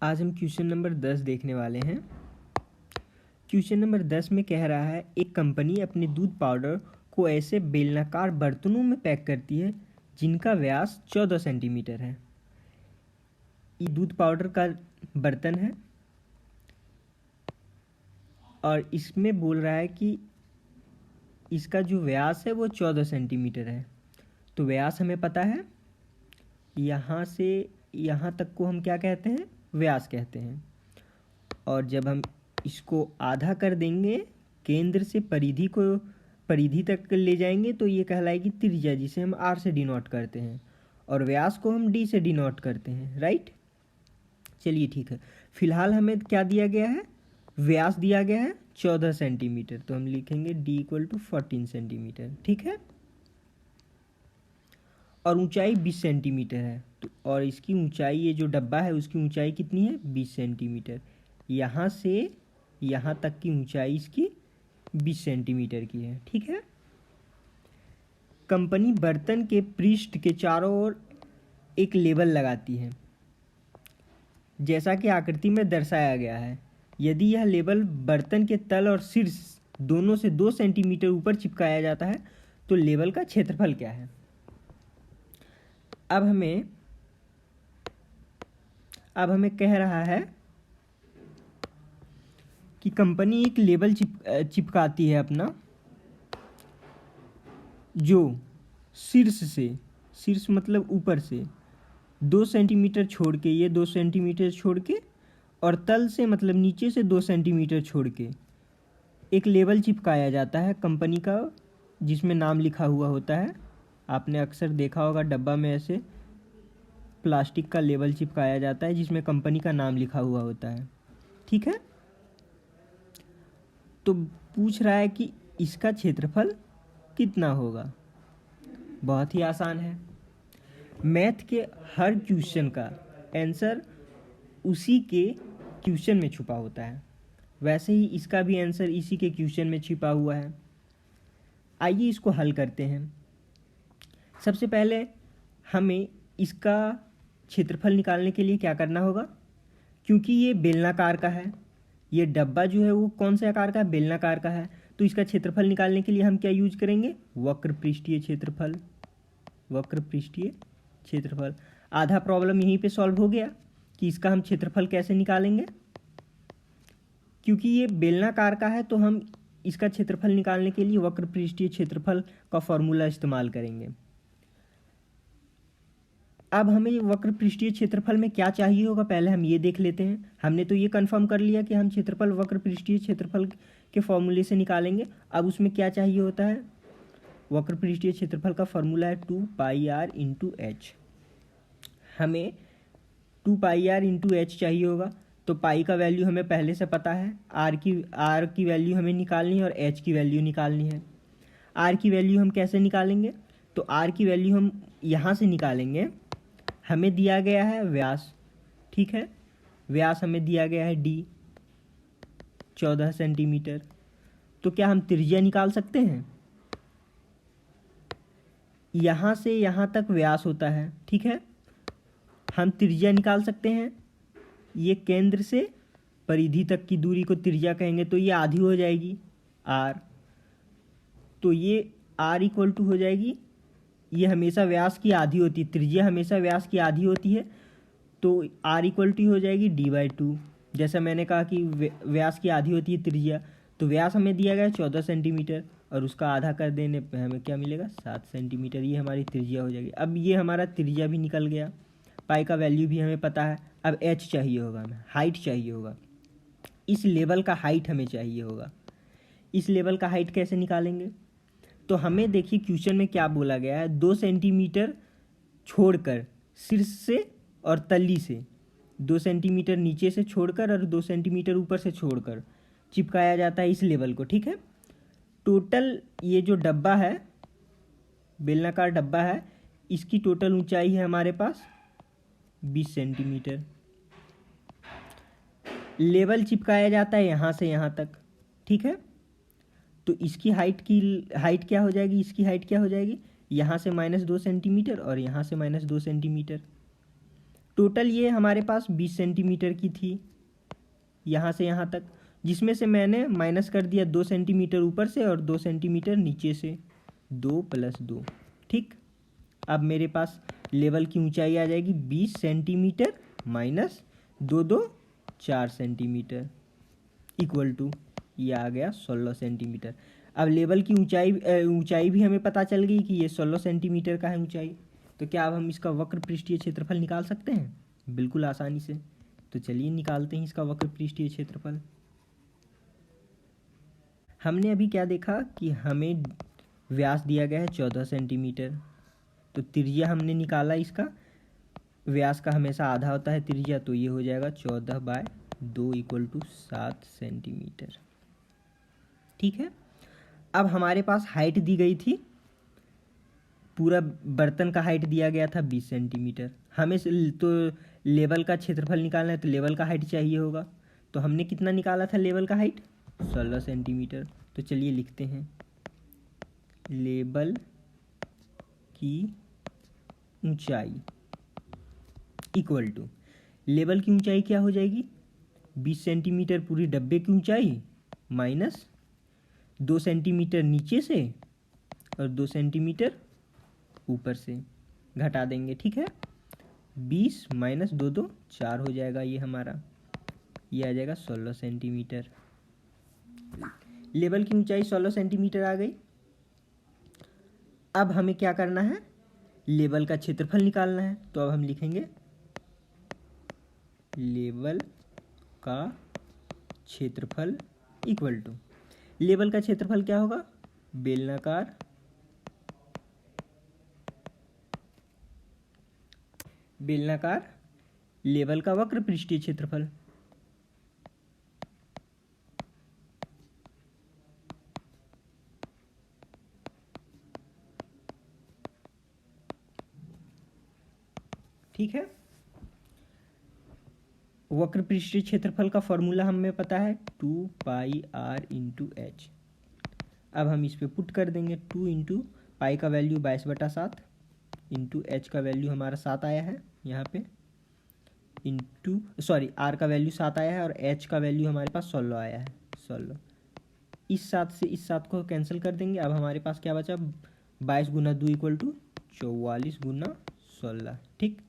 आज हम question number 10 देखने वाले हैं। क्वेश्चन नंबर 10 में कह रहा है एक कंपनी अपने दूध पाउडर को ऐसे बेलनाकार बर्तनों में पैक करती है जिनका व्यास 14 सेंटीमीटर है। ये दूध पाउडर का बर्तन है और इसमें बोल रहा है कि इसका जो व्यास है वो 14 सेंटीमीटर है। तो व्यास हमें पता है, यहाँ से यहाँ तक को हम क्या कहते हैं, व्यास कहते हैं। और जब हम इसको आधा कर देंगे, केंद्र से परिधि तक ले जाएंगे तो ये कहलाएगी त्रिज्या, जिसे हम r से डिनोट करते हैं, और व्यास को हम d से डिनोट करते हैं। राइट, चलिए ठीक है। फिलहाल हमें क्या दिया गया है, व्यास दिया गया है 14 सेंटीमीटर, तो हम लिखेंगे d = 14 सेंटीमीटर। ठीक है, और ऊंचाई 20 सेंटीमीटर है। तो और इसकी ऊंचाई, ये जो डब्बा है उसकी ऊंचाई कितनी है, 20 सेंटीमीटर। यहाँ से यहाँ तक की ऊंचाई इसकी 20 सेंटीमीटर की है। ठीक है। कंपनी बर्तन के पृष्ठ के चारों ओर एक लेबल लगाती है, जैसा कि आकृति में दर्शाया गया है। यदि यह लेबल बर्तन के तल और शीर्ष दोनों से 2 सेंटीमीटर ऊपर चिपकाया जाता है तो लेबल का क्षेत्रफल क्या है। अब हमें कह रहा है कि कंपनी एक लेबल चिपकाती है अपना, जो शीर्ष मतलब ऊपर से 2 सेंटीमीटर छोड़ के, ये 2 सेंटीमीटर छोड़ के, और तल से मतलब नीचे से 2 सेंटीमीटर छोड़ के एक लेबल चिपकाया जाता है कंपनी का, जिसमें नाम लिखा हुआ होता है। आपने अक्सर देखा होगा डब्बा में ऐसे प्लास्टिक का लेबल चिपकाया जाता है जिसमें कंपनी का नाम लिखा हुआ होता है। ठीक है, तो पूछ रहा है कि इसका क्षेत्रफल कितना होगा। बहुत ही आसान है, मैथ के हर क्वेश्चन का आंसर उसी के क्वेश्चन में छुपा होता है, वैसे ही इसका भी आंसर इसी के क्वेश्चन में छिपा हुआ है। आइए इसको हल करते हैं। सबसे पहले हमें इसका क्षेत्रफल निकालने के लिए क्या करना होगा, क्योंकि ये बेलनाकार का है, ये डब्बा जो है वो कौन से आकार का है, बेलनाकार का है, तो इसका क्षेत्रफल निकालने के लिए हम क्या यूज करेंगे, वक्र पृष्ठीय क्षेत्रफल। वक्र पृष्ठीय क्षेत्रफल। आधा प्रॉब्लम यहीं पे सॉल्व हो गया कि इसका हम क्षेत्रफल कैसे निकालेंगे। क्योंकि ये बेलनाकार का है तो हम इसका क्षेत्रफल निकालने के लिए वक्र पृष्ठीय क्षेत्रफल का फॉर्मूला इस्तेमाल करेंगे। अब हमें वक्र पृष्ठीय क्षेत्रफल में क्या चाहिए होगा, पहले हम ये देख लेते हैं। हमने तो ये कंफर्म कर लिया कि हम क्षेत्रफल वक्र पृष्ठीय क्षेत्रफल के फॉर्मूले से निकालेंगे। अब उसमें क्या चाहिए होता है, वक्र पृष्ठीय क्षेत्रफल का फॉर्मूला है 2πr × h। हमें 2πr × h चाहिए होगा, तो पाई का वैल्यू हमें पहले से पता है, r की वैल्यू हमें निकालनी है और h की वैल्यू निकालनी है। r की वैल्यू हम कैसे निकालेंगे, तो r की वैल्यू हम यहाँ से निकालेंगे। हमें दिया गया है व्यास, ठीक है, व्यास हमें दिया गया है d 14 सेंटीमीटर। तो क्या हम त्रिज्या निकाल सकते हैं, यहाँ से यहाँ तक व्यास होता है, ठीक है, हम त्रिज्या निकाल सकते हैं। ये केंद्र से परिधि तक की दूरी को त्रिज्या कहेंगे, तो ये आधी हो जाएगी r, तो ये r = हो जाएगी, ये हमेशा व्यास की आधी होती है, त्रिज्या हमेशा व्यास की आधी होती है, तो r = हो जाएगी d/2। जैसा मैंने कहा कि व्यास की आधी होती है त्रिज्या, तो व्यास हमें दिया गया 14 सेंटीमीटर और उसका आधा कर देने पे हमें क्या मिलेगा, 7 सेंटीमीटर। ये हमारी त्रिज्या हो जाएगी। अब ये हमारा त्रिज्या भी निकल गया, पाई का वैल्यू भी हमें पता है। अब h चाहिए होगा, हमें हाइट चाहिए होगा, इस लेवल का हाइट हमें चाहिए होगा। इस लेवल का हाइट कैसे निकालेंगे, तो हमें देखिए क्वेश्चन में क्या बोला गया है, 2 सेंटीमीटर छोड़कर शीर्ष से और तली से, 2 सेंटीमीटर नीचे से छोड़कर और 2 सेंटीमीटर ऊपर से छोड़कर चिपकाया जाता है इस लेवल को। ठीक है, टोटल ये जो डब्बा है, बेलनाकार डब्बा है, इसकी टोटल ऊंचाई है हमारे पास 20 सेंटीमीटर। लेवल चिपकाया जाता है यहाँ से यहाँ तक, ठीक है, तो इसकी हाइट क्या हो जाएगी, इसकी हाइट क्या हो जाएगी, यहाँ से -2 सेंटीमीटर और यहाँ से -2 सेंटीमीटर। टोटल ये हमारे पास 20 सेंटीमीटर की थी यहाँ से यहाँ तक, जिसमें से मैंने माइनस कर दिया 2 सेंटीमीटर ऊपर से और 2 सेंटीमीटर नीचे से, 2 + 2। ठीक, अब मेरे पास लेवल की ऊंचाई आ जाएगी 20 centimetre minus 2 2 4 centimetre equal to ये आ गया 16 सेंटीमीटर। अब लेवल की ऊंचाई भी हमें पता चल गई कि ये 16 सेंटीमीटर का है ऊंचाई। तो क्या अब हम इसका वक्र पृष्ठीय क्षेत्रफल निकाल सकते हैं? बिल्कुल आसानी से। तो चलिए निकालते हैं इसका वक्र पृष्ठीय क्षेत्रफल। हमने अभी क्या देखा कि हमें व्यास दिया गया है 14 सेंटीमीटर, तो त्रिज्या हमने निकाला इसका, व्यास का हमेशा आधा होता है त्रिज्या, तो ये हो जाएगा 14/2 = 7 सेंटीमीटर। ठीक है, अब हमारे पास हाइट दी गई थी, पूरा बर्तन का हाइट दिया गया था 20 सेंटीमीटर। हमें तो लेवल का क्षेत्रफल निकालना है, तो लेवल का हाइट चाहिए होगा। तो हमने कितना निकाला था लेवल का हाइट? 16 सेंटीमीटर। तो चलिए लिखते हैं, लेवल की ऊंचाई इक्वल टू, लेवल की ऊंचाई क्या हो जाएगी? 20 सेंटीमीटर पूरी डब्बे की ऊंचाई माइनस 2 सेंटीमीटर नीचे से और 2 सेंटीमीटर ऊपर से घटा देंगे। ठीक है, 20 - 2 2 4 हो जाएगा ये हमारा, ये आ जाएगा 16 सेंटीमीटर। लेवल की ऊंचाई 16 सेंटीमीटर आ गई। अब हमें क्या करना है? लेवल का क्षेत्रफल निकालना है। तो अब हम लिखेंगे लेवल का क्षेत्रफल इक्वल टू, लेवल का क्षेत्रफल क्या होगा? बेलनाकार लेवल का वक्र पृष्ठीय क्षेत्रफल। ठीक है, वक्र पृष्ठीय क्षेत्रफल का फॉर्मूला हमें पता है 2πr × h। अब हम इस पे पुट कर देंगे, 2 × पाई का वैल्यू 22/7 इंटू h का वैल्यू हमारा 7 आया है यहाँ पे, r का वैल्यू 7 आया है और h का वैल्यू हमारे पास 16 आया है, 16। इस 7 से इस 7 को कैंसिल कर देंगे। अब हमारे पास क्या बचा? 22 × 2 = 44 × 16। ठीक,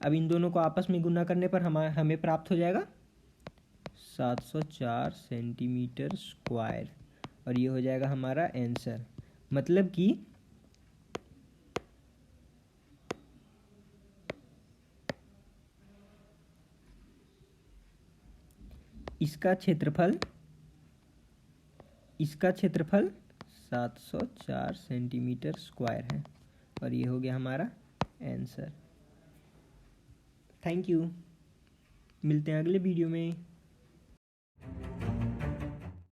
अब इन दोनों को आपस में गुना करने पर हमें प्राप्त हो जाएगा 704 सेंटीमीटर स्क्वायर, और ये हो जाएगा हमारा आंसर। मतलब कि इसका क्षेत्रफल 704 सेंटीमीटर स्क्वायर है, और ये हो गया हमारा आंसर। थैंक यू, मिलते हैं अगले वीडियो में।